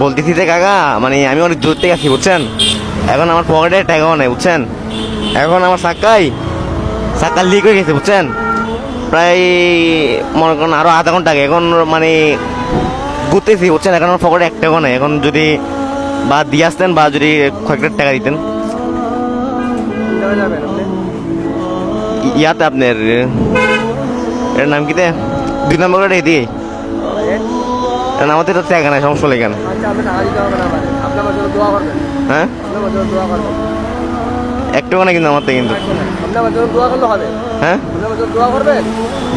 বলতেছি যে কাকা মানে আমি অনেক দূর থেকে আছি বুঝছেন, এখন আমার পকেটে টাকাও নেই বুঝছেন, এখন আমার চাক্কা লিক হয়ে গেছে বুঝছেন, প্রায় মনে করেন আরও আধা ঘন্টা আগে, এখন মানে ঘুরতেছি বুঝছেন, এখন আমার পকেটে এক টাকাও নেই, এখন যদি বা দিয়ে আসতেন বা যদি কয়েকটা টাকা দিতেন। ইয়াতে আপনার এর নাম কি 2 নম্বর গাড়ি দিয়ে আমাদের তো টাকা নাই, সমস্যা নেই কেন? হ্যাঁ একটু না কিন্তু আমার থেকে কিন্তু হ্যাঁ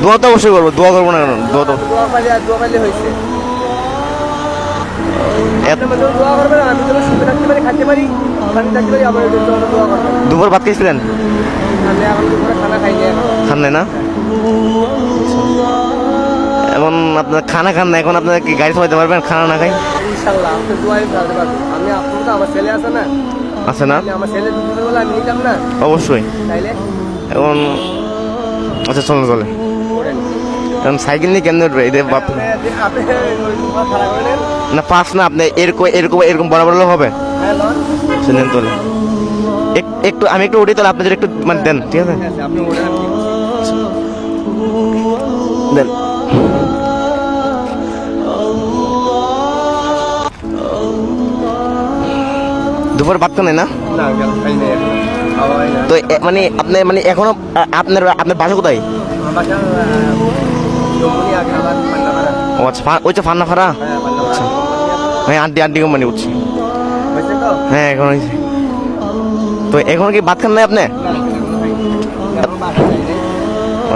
দোয়া তো অবশ্যই করবো, দোয়া করবো না কেন? দোয়া তো দুপুর ভাত খেয়েছিলেন? খান নাই না? এখন আপনার খানা খান না, এখন আপনার কি গাড়ি চালাতে পারবেন খানা না খাই? আছে না? অবশ্যই। এখন আচ্ছা চলে এখন সাইকেল নিয়ে কেমন উঠবে? এদের বাপ না পাস না, আপনি এরকম বড় হবে শুনেন তোলে একটু, আমি একটু উঠি তাহলে আপনি যদি একটু মানে দেন, ঠিক আছে দেন। দুপুর ভাত খান না? তো মানে আপনি মানে এখনো আপনার বাসা কোথায়? ও আচ্ছা, ওই যে ফান্না ফাড়া। আচ্ছা হ্যাঁ, আন্টি কোম্পানি বুঝছি। হ্যাঁ এখন হয়েছে। তো এখন কি ভাত খান নাই আপনি?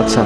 আচ্ছা